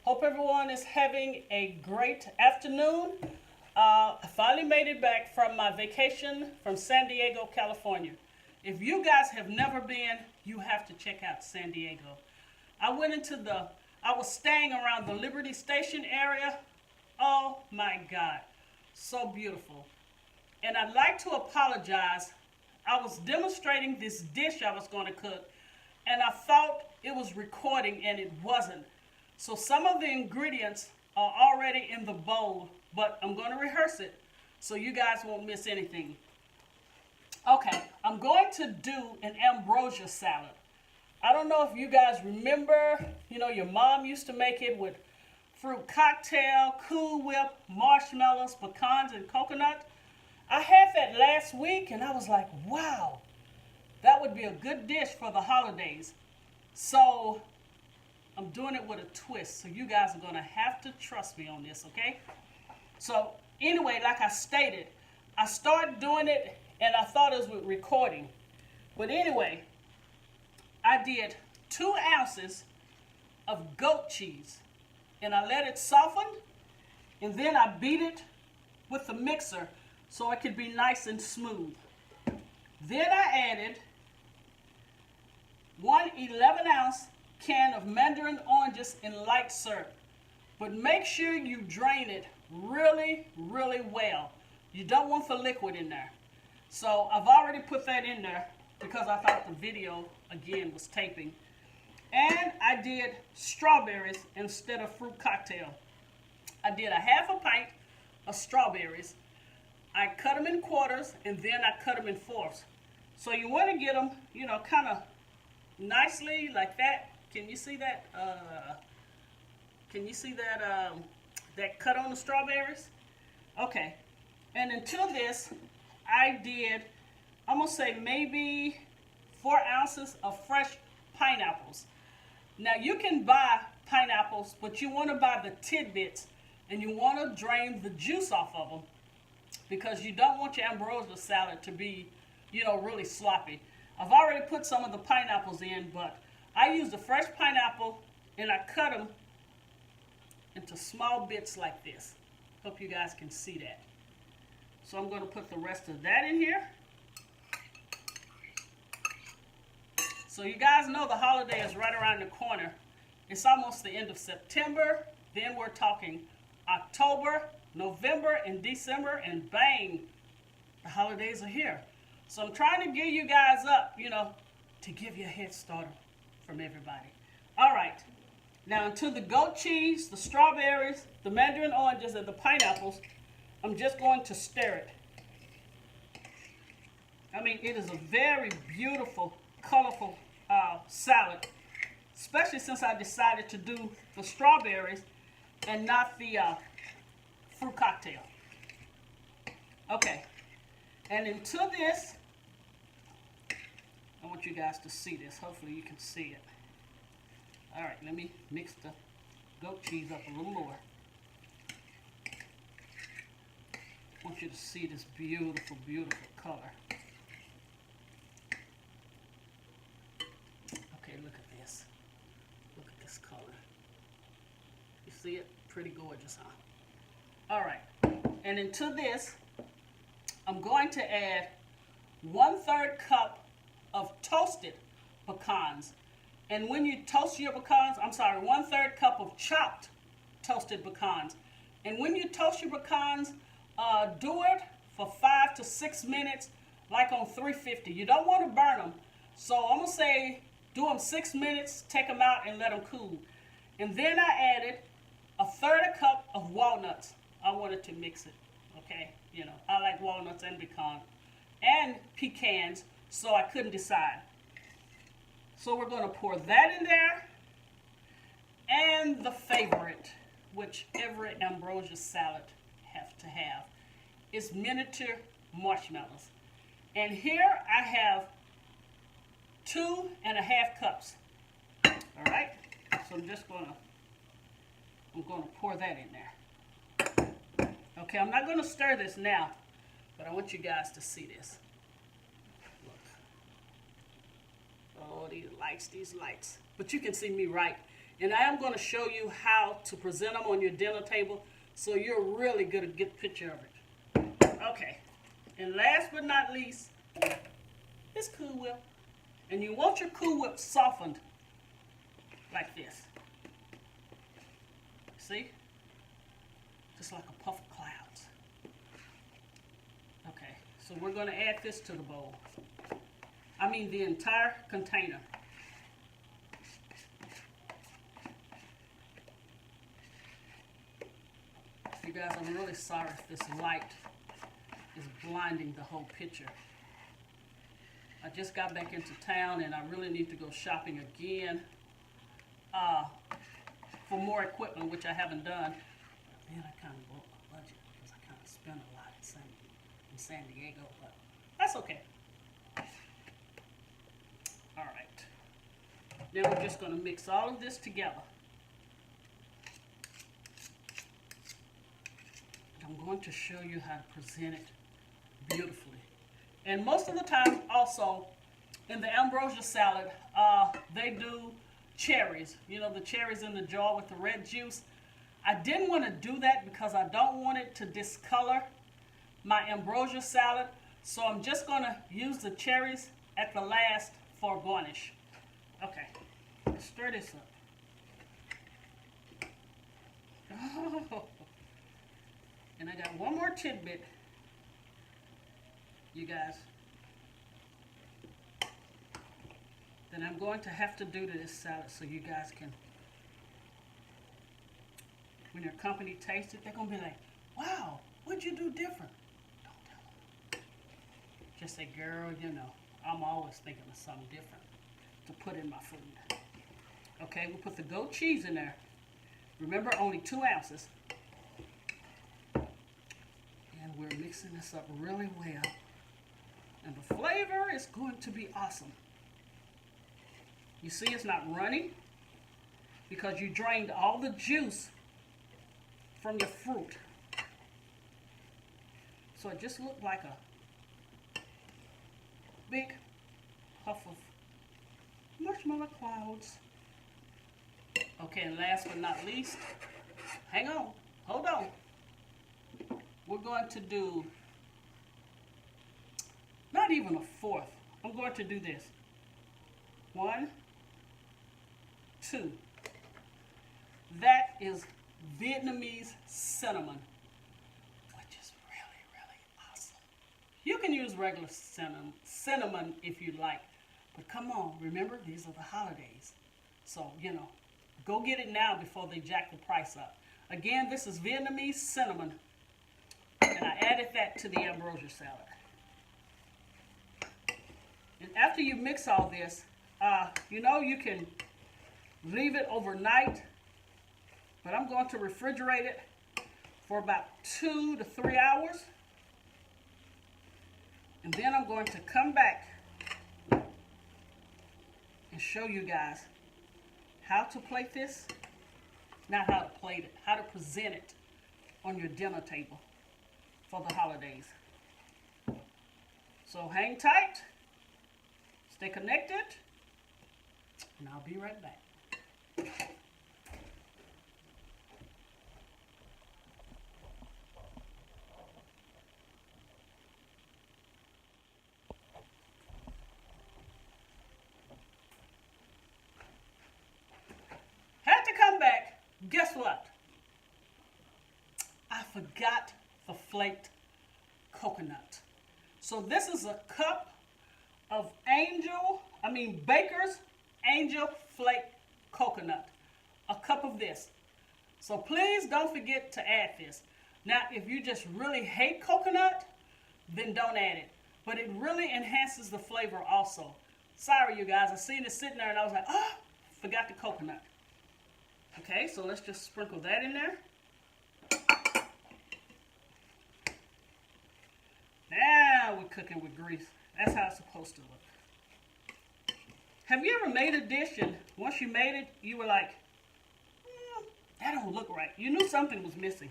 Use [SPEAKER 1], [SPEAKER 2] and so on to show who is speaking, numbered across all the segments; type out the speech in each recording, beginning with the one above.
[SPEAKER 1] Hope everyone is having a great afternoon. I finally made it back from my vacation from San Diego, California. If you guys have never been, you have to check out San Diego. I was staying around the Liberty Station area. Oh my God, so beautiful. And I'd like to apologize. I was demonstrating this dish I was going to cook, and I thought it was recording, and it wasn't. So some of the ingredients are already in the bowl, but I'm going to rehearse it so you guys won't miss anything. Okay, I'm going to do an ambrosia salad. I don't know if you guys remember, your mom used to make it with fruit cocktail, Cool Whip, marshmallows, pecans, and coconut. I had that last week, and I was like, wow, that would be a good dish for the holidays. So I'm doing it with a twist, so you guys are going to have to trust me on this, okay? So anyway, like I stated, I started doing it, and I thought it was with recording. But anyway, I did 2 ounces of goat cheese, and I let it soften, and then I beat it with the mixer so it could be nice and smooth. Then I added 1 11-ounce can of mandarin oranges in light syrup. But make sure you drain it really, really well. You don't want the liquid in there. So I've already put that in there because I thought the video, again, was taping. And I did strawberries instead of fruit cocktail. I did a half a pint of strawberries. I cut them in quarters, and then I cut them in fourths. So you want to get them, kind of nicely like that. Can you see that? That cut on the strawberries? Okay. And until this, I did, I'm going to say maybe 4 ounces of fresh pineapples. Now, you can buy pineapples, but you want to buy the tidbits, and you want to drain the juice off of them because you don't want your ambrosia salad to be, really sloppy. I've already put some of the pineapples in, but I used a fresh pineapple, and I cut them into small bits like this. Hope you guys can see that. So I'm going to put the rest of that in here. So you guys know the holiday is right around the corner. It's almost the end of September. Then we're talking October, November, and December, and bang, the holidays are here. So I'm trying to gear you guys up, to give you a head start from everybody. All right. Now into the goat cheese, the strawberries, the mandarin oranges, and the pineapples, I'm just going to stir it. I mean, it is a very beautiful, colorful salad, especially since I decided to do the strawberries and not the fruit cocktail. Okay. And into this, I want you guys to see this. Hopefully you can see it. All right, let me mix the goat cheese up a little more. I want you to see this beautiful, beautiful color. Okay, look at this. Look at this color. You see it? Pretty gorgeous, huh? All right, and into this, I'm going to add 1/3 cup of toasted pecans. And when you toast your pecans, 1/3 cup of chopped toasted pecans. And when you toast your pecans, do it for 5 to 6 minutes, like on 350. You don't want to burn them. So I'm going to say do them 6 minutes, take them out, and let them cool. And then I added 1/3 cup of walnuts. I wanted to mix it, okay? I like walnuts and pecans, so I couldn't decide. So we're going to pour that in there. And the favorite, which every ambrosia salad has to have, is miniature marshmallows. And here I have 2.5 cups. All right? So I'm going to pour that in there. Okay, I'm not going to stir this now, but I want you guys to see this. Look. Oh, these lights. But you can see me right. And I am going to show you how to present them on your dinner table so you're really going to get a picture of it. Okay. And last but not least, is Cool Whip. And you want your Cool Whip softened like this. See? Just like a puff of clouds. Okay, so we're going to add this to the bowl. I mean the entire container. You guys, I'm really sorry if this light is blinding the whole picture. I just got back into town and I really need to go shopping again for more equipment, which I haven't done. Man, I kind of broke my budget because I kind of spent a lot in San Diego, but that's okay. All right. Now we're just going to mix all of this together. I'm going to show you how to present it beautifully. And most of the time also in the Ambrosia salad, they do cherries. You know, the cherries in the jar with the red juice. I didn't want to do that because I don't want it to discolor my Ambrosia salad. So I'm just going to use the cherries at the last for garnish. Okay, let's stir this up. Oh. And I got one more tidbit, you guys, that I'm going to have to do to this salad so you guys can, when your company tastes it, they're going to be like, wow, what'd you do different? Don't tell them. Just say, girl, you know, I'm always thinking of something different to put in my food. Okay, we'll put the goat cheese in there. Remember, only 2 ounces. And we're mixing this up really well. And the flavor is going to be awesome. You see it's not runny because you drained all the juice from your fruit. So it just looked like a big puff of marshmallow clouds. Okay, and last but not least, hang on, hold on. We're going to do not even a fourth. I'm going to do this. 1, 2. That is Vietnamese cinnamon, which is really, really awesome. You can use regular cinnamon if you like, but come on, remember, these are the holidays. So, you know, go get it now before they jack the price up. Again, this is Vietnamese cinnamon. And I added that to the Ambrosia salad. And after you mix all this, you know, you can leave it overnight, but I'm going to refrigerate it for about 2 to 3 hours. And then I'm going to come back and show you guys how to plate this. Not how to plate it, how to present it on your dinner table for the holidays. So hang tight, stay connected, and I'll be right back. Had to come back. Guess what? I forgot the flaked coconut. So this is a cup of Baker's Angel Flake Coconut. A cup of this. So please don't forget to add this. Now, if you just really hate coconut, then don't add it. But it really enhances the flavor also. Sorry, you guys. I seen it sitting there and I was like, oh, forgot the coconut. Okay, so let's just sprinkle that in there. Now we're cooking with grease. That's how it's supposed to look. Have you ever made a dish and once you made it, you were like, that don't look right. You knew something was missing.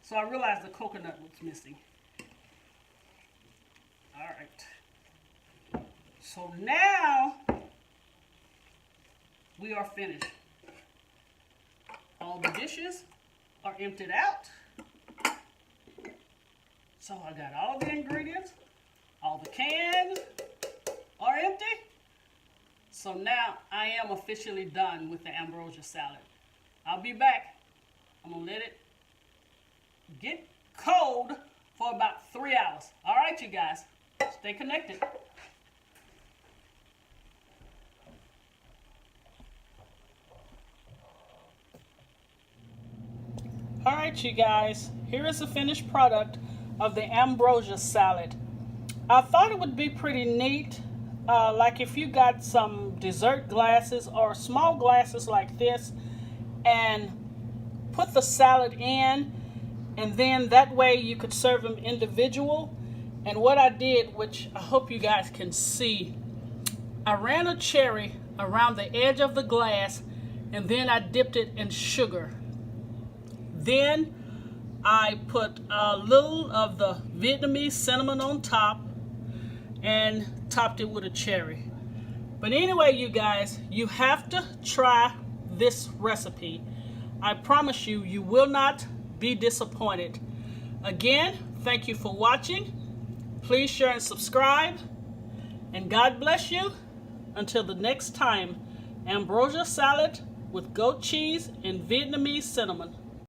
[SPEAKER 1] So I realized the coconut was missing. All right. So now we are finished. All the dishes are emptied out. So I got all the ingredients. All the cans are empty. So now I am officially done with the ambrosia salad. I'll be back. I'm gonna let it get cold for about 3 hours. All right, you guys, stay connected. All right, you guys, here is the finished product of the ambrosia salad. I thought it would be pretty neat, like if you got some dessert glasses or small glasses like this and put the salad in, and then that way you could serve them individual. And what I did, which I hope you guys can see, I ran a cherry around the edge of the glass and then I dipped it in sugar. Then I put a little of the Vietnamese cinnamon on top and topped it with a cherry. But anyway, you guys, you have to try this recipe. I promise you, you will not be disappointed. Again, thank you for watching. Please share and subscribe. And God bless you. Until the next time, ambrosia salad with goat cheese and Vietnamese cinnamon.